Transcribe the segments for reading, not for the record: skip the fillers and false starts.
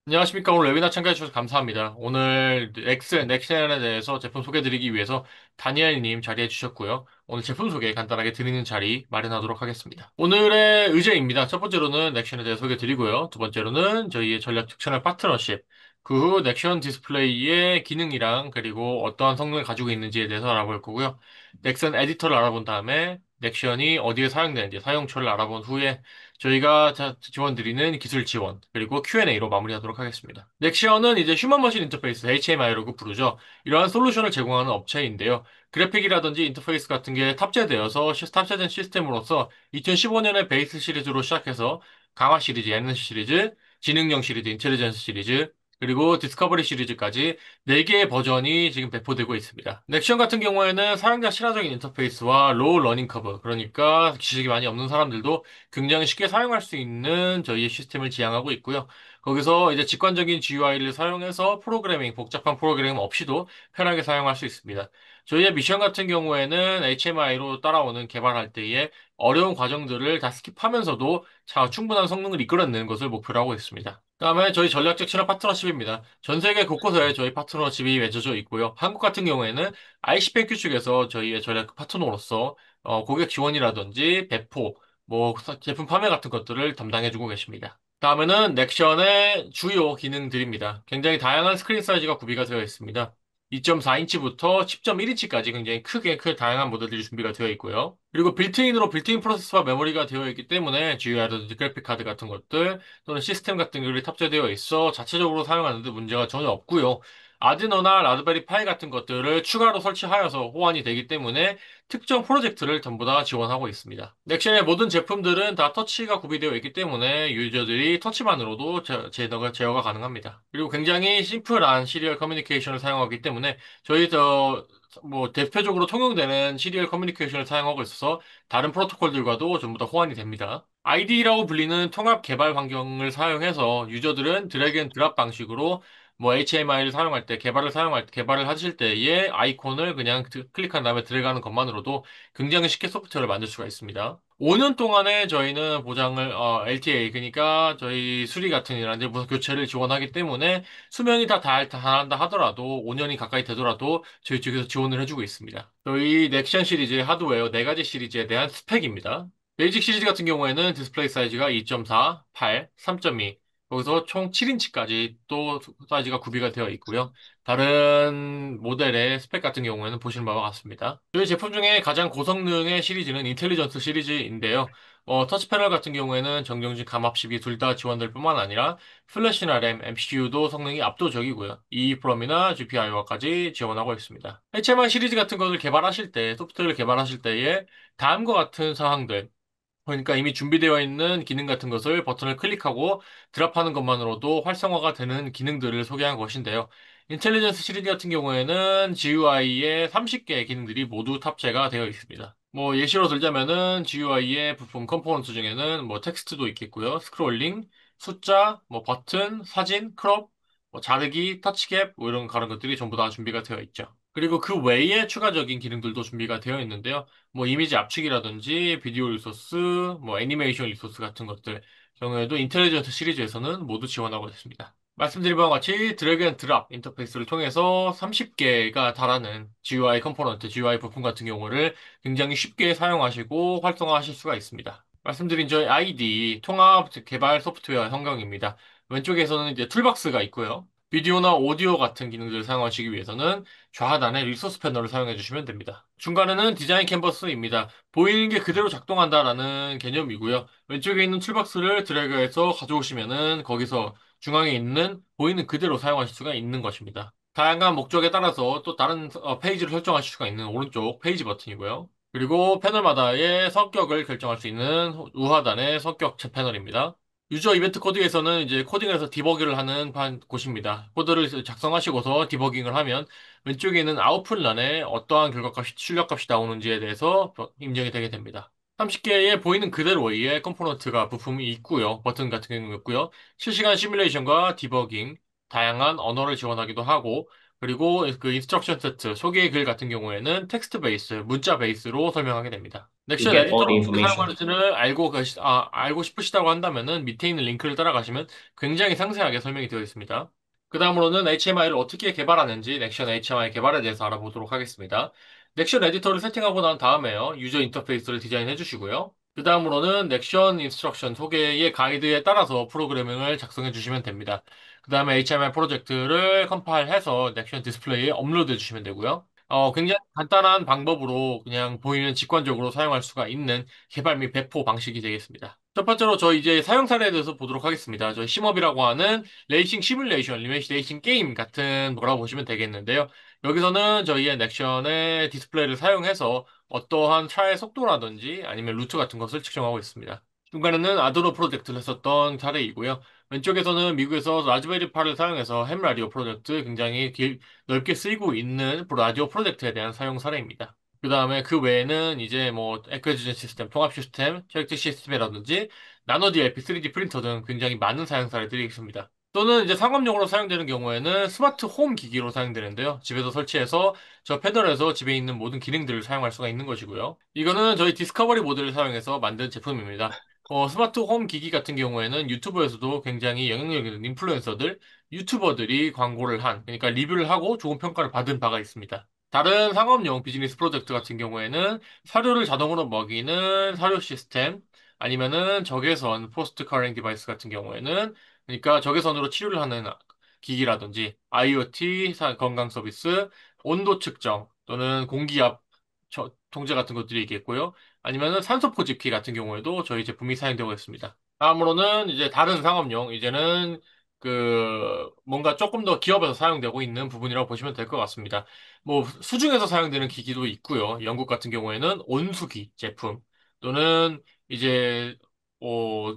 안녕하십니까. 오늘 웨비나 참가해주셔서 감사합니다. 오늘 넥슨에 대해서 제품 소개드리기 위해서 다니엘님 자리해 주셨고요. 오늘 제품 소개 간단하게 드리는 자리 마련하도록 하겠습니다. 오늘의 의제입니다. 첫 번째로는 넥션에 대해 소개드리고요. 두 번째로는 저희의 전략 채널 파트너십, 그 후 넥션 디스플레이의 기능이랑 그리고 어떠한 성능을 가지고 있는지에 대해서 알아볼 거고요. 넥슨 에디터를 알아본 다음에 넥션이 어디에 사용되는지 사용처를 알아본 후에 저희가 지원드리는 기술 지원, 그리고 Q&A로 마무리하도록 하겠습니다. 넥시언은 이제 휴먼 머신 인터페이스, HMI라고 부르죠. 이러한 솔루션을 제공하는 업체인데요. 그래픽이라든지 인터페이스 같은 게 탑재되어서 탑재된 시스템으로서 2015년에 베이스 시리즈로 시작해서 강화 시리즈, 엔hance 시리즈, 지능형 시리즈, 인텔리전스 시리즈, 그리고 디스커버리 시리즈까지 4개의 버전이 지금 배포되고 있습니다. 넥션 같은 경우에는 사용자 친화적인 인터페이스와 로우 러닝 커브, 그러니까 지식이 많이 없는 사람들도 굉장히 쉽게 사용할 수 있는 저희의 시스템을 지향하고 있고요. 거기서 이제 직관적인 GUI를 사용해서 복잡한 프로그래밍 없이도 편하게 사용할 수 있습니다. 저희의 미션 같은 경우에는 HMI로 따라오는 개발할 때에 어려운 과정들을 다 스킵하면서도 충분한 성능을 이끌어내는 것을 목표로 하고 있습니다. 다음에 저희 전략적 친화 파트너십입니다. 전 세계 곳곳에 저희 파트너십이 맺어져 있고요. 한국 같은 경우에는 ICBenQ 측에서 저희의 전략 파트너로서 고객 지원이라든지 배포, 제품 판매 같은 것들을 담당해주고 계십니다. 다음에는 넥션의 주요 기능들입니다. 굉장히 다양한 스크린 사이즈가 구비가 되어 있습니다. 2.4인치부터 10.1인치까지 굉장히 다양한 모델들이 준비가 되어 있고요. 그리고 빌트인 프로세서와 메모리가 되어 있기 때문에 GUI라든지 그래픽 카드 같은 것들 또는 시스템 같은 것들이 탑재되어 있어 자체적으로 사용하는데 문제가 전혀 없고요. 아디노나 라즈베리 파이 같은 것들을 추가로 설치하여서 호환이 되기 때문에 특정 프로젝트를 전부 다 지원하고 있습니다. 넥션의 모든 제품들은 다 터치가 구비되어 있기 때문에 유저들이 터치만으로도 제어가 가능합니다. 그리고 굉장히 심플한 시리얼 커뮤니케이션을 사용하기 때문에 대표적으로 통용되는 시리얼 커뮤니케이션을 사용하고 있어서 다른 프로토콜들과도 전부 다 호환이 됩니다. IDE라고 불리는 통합 개발 환경을 사용해서 유저들은 드래그 앤 드랍 방식으로 HMI를 사용할 때, 개발을 하실 때의 아이콘을 그냥 클릭한 다음에 들어가는 것만으로도 굉장히 쉽게 소프트웨어를 만들 수가 있습니다. 5년 동안에 저희는 LTA, 그러니까 저희 수리 같은 이라든지 무슨 교체를 지원하기 때문에 수명이 다한다 하더라도 5년이 가까이 되더라도 저희 쪽에서 지원을 해주고 있습니다. 저희 넥션 시리즈의 하드웨어 4가지 시리즈에 대한 스펙입니다. 베이직 시리즈 같은 경우에는 디스플레이 사이즈가 2.4, 8, 3.2, 거기서 총 7인치까지 또 사이즈가 구비가 되어 있고요. 다른 모델의 스펙 같은 경우에는 보시는 바와 같습니다. 저희 제품 중에 가장 고성능의 시리즈는 인텔리전스 시리즈인데요. 터치 패널 같은 경우에는 정정지 감압식이 둘 다 지원될 뿐만 아니라 플래시나 램, MCU도 성능이 압도적이고요. EEPROM이나 GPIO까지 지원하고 있습니다. HMI 시리즈 같은 것을 개발하실 때, 소프트웨어를 개발하실 때에 다음과 같은 사항들, 그러니까 이미 준비되어 있는 기능 같은 것을 버튼을 클릭하고 드랍하는 것만으로도 활성화가 되는 기능들을 소개한 것인데요. 인텔리전스 시리즈 같은 경우에는 GUI에 30개의 기능들이 모두 탑재가 되어 있습니다. 예시로 들자면은 GUI의 부품 컴포넌트 중에는 텍스트도 있겠고요. 스크롤링, 숫자, 버튼, 사진, 크롭, 자르기, 터치갭, 이런 것들이 전부 다 준비가 되어 있죠. 그리고 그 외에 추가적인 기능들도 준비가 되어 있는데요. 이미지 압축이라든지 비디오 리소스, 애니메이션 리소스 같은 것들 경우에도 인텔리전트 시리즈에서는 모두 지원하고 있습니다. 말씀드린 바와 같이 드래그 앤 드랍 인터페이스를 통해서 30개가 달하는 GUI 컴포넌트, GUI 부품 같은 경우를 굉장히 쉽게 사용하시고 활성화하실 수가 있습니다. 말씀드린 저희 ID 통합 개발 소프트웨어 환경입니다. 왼쪽에서는 이제 툴박스가 있고요. 비디오나 오디오 같은 기능들을 사용하시기 위해서는 좌하단에 리소스 패널을 사용해 주시면 됩니다. 중간에는 디자인 캔버스입니다. 보이는 게 그대로 작동한다라는 개념이고요. 왼쪽에 있는 툴박스를 드래그해서 가져오시면은 거기서 중앙에 있는 보이는 그대로 사용하실 수가 있는 것입니다. 다양한 목적에 따라서 또 다른 페이지를 설정하실 수가 있는 오른쪽 페이지 버튼이고요. 그리고 패널마다의 성격을 결정할 수 있는 우하단의 성격 패널입니다. 유저 이벤트 코드에서는 이제 코딩에서 디버깅을 하는 곳입니다. 코드를 작성하시고서 디버깅을 하면 왼쪽에 있는 아웃풋란에 어떠한 출력값이 나오는지에 대해서 입력이 되게 됩니다. 30개의 보이는 그대로의 컴포넌트가 부품이 있고요. 버튼 같은 경우 있고요. 실시간 시뮬레이션과 디버깅, 다양한 언어를 지원하기도 하고 그리고 그 인스트럭션 세트, 소개 글 같은 경우에는 텍스트 베이스, 문자 베이스로 설명하게 됩니다. to 넥션 get all 에디터를 the 어떻게 information. 사용하는지를 알고 싶으시다고 한다면은 밑에 있는 링크를 따라가시면 굉장히 상세하게 설명이 되어 있습니다. 그 다음으로는 HMI를 어떻게 개발하는지 넥션 HMI 개발에 대해서 알아보도록 하겠습니다. 넥션 에디터를 세팅하고 난 다음에요. 유저 인터페이스를 디자인해 주시고요. 그 다음으로는 넥션 인스트럭션 소개의 가이드에 따라서 프로그래밍을 작성해 주시면 됩니다. 그 다음에 HTML 프로젝트를 컴파일해서 넥션 디스플레이에 업로드해 주시면 되고요. 굉장히 간단한 방법으로 그냥 보이면 직관적으로 사용할 수가 있는 개발 및 배포 방식이 되겠습니다. 첫 번째로 저희 이제 사용 사례에 대해서 보도록 하겠습니다. 저희 심업이라고 하는 레이싱 시뮬레이션, 레이싱 게임 같은 거라고 보시면 되겠는데요. 여기서는 저희의 넥션의 디스플레이를 사용해서 어떠한 차의 속도라든지 아니면 루트 같은 것을 측정하고 있습니다. 중간에는 아두노 프로젝트를 했었던 사례이고요. 왼쪽에서는 미국에서 라즈베리파를 사용해서 햄 라디오 프로젝트 굉장히 넓게 쓰이고 있는 라디오 프로젝트에 대한 사용 사례입니다. 그 다음에 그 외에는 이제 뭐 에크지전 시스템, 통합 시스템, 혈액 시스템이라든지 나노 DLP, 3D 프린터 등 굉장히 많은 사용 사례들이 있습니다. 또는 이제 상업용으로 사용되는 경우에는 스마트 홈 기기로 사용되는데요. 집에서 설치해서 저 패널에서 집에 있는 모든 기능들을 사용할 수가 있는 것이고요. 이거는 저희 디스커버리 모드를 사용해서 만든 제품입니다. 스마트 홈 기기 같은 경우에는 유튜브에서도 굉장히 영향력 있는 인플루엔서들, 유튜버들이 광고를 그러니까 리뷰를 하고 좋은 평가를 받은 바가 있습니다. 다른 상업용 비즈니스 프로젝트 같은 경우에는 사료를 자동으로 먹이는 사료 시스템, 아니면은 적외선 포스트 커링 디바이스 같은 경우에는 그러니까 적외선으로 치료를 하는 기기라든지 IoT 건강 서비스, 온도 측정 또는 공기압 통제 같은 것들이 있겠고요. 아니면은 산소 포집기 같은 경우에도 저희 제품이 사용되고 있습니다. 다음으로는 이제 다른 상업용, 이제는 뭔가 조금 더 기업에서 사용되고 있는 부분이라고 보시면 될 것 같습니다. 뭐, 수중에서 사용되는 기기도 있고요. 영국 같은 경우에는 온수기 제품 또는 이제,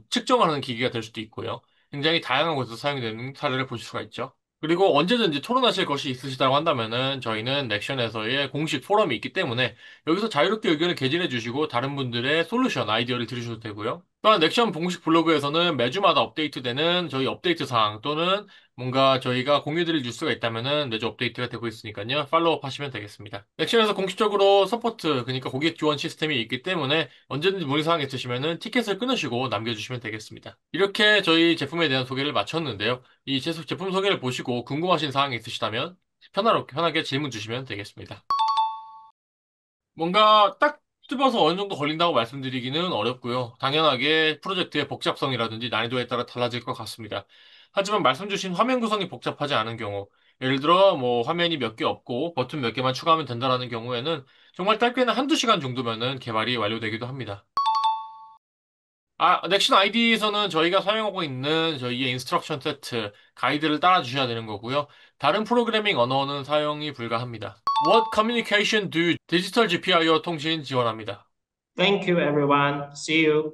측정하는 기기가 될 수도 있고요. 굉장히 다양한 곳에서 사용되는 사례를 보실 수가 있죠. 그리고 언제든지 토론하실 것이 있으시다고 한다면은 저희는 넥션에서의 공식 포럼이 있기 때문에 여기서 자유롭게 의견을 개진해 주시고 다른 분들의 솔루션, 아이디어를 들으셔도 되고요. 또한 넥션 공식 블로그에서는 매주마다 업데이트되는 저희 업데이트 사항 또는 뭔가 저희가 공유드릴 뉴스가 있다면은 매주 업데이트가 되고 있으니까요. 팔로우업 하시면 되겠습니다. 넥션에서 공식적으로 서포트, 그러니까 고객 지원 시스템이 있기 때문에 언제든지 문의사항 있으시면은 티켓을 끊으시고 남겨주시면 되겠습니다. 이렇게 저희 제품에 대한 소개를 마쳤는데요. 이 제품 소개를 보시고 궁금하신 사항이 있으시다면 편하게 질문 주시면 되겠습니다. 뭔가 딱 집어서 어느 정도 걸린다고 말씀드리기는 어렵고요. 당연하게 프로젝트의 복잡성이라든지 난이도에 따라 달라질 것 같습니다. 하지만 말씀 주신 화면 구성이 복잡하지 않은 경우, 예를 들어 뭐 화면이 몇 개 없고 버튼 몇 개만 추가하면 된다라는 경우에는 정말 짧게는 한두 시간 정도면은 개발이 완료되기도 합니다. 넥슨 아이디에서는 저희가 사용하고 있는 저희의 인스트럭션 세트, 가이드를 따라 주셔야 되는 거고요. 다른 프로그래밍 언어는 사용이 불가합니다. What communication do 디지털 GPIO 통신 지원합니다. Thank you, everyone. See you.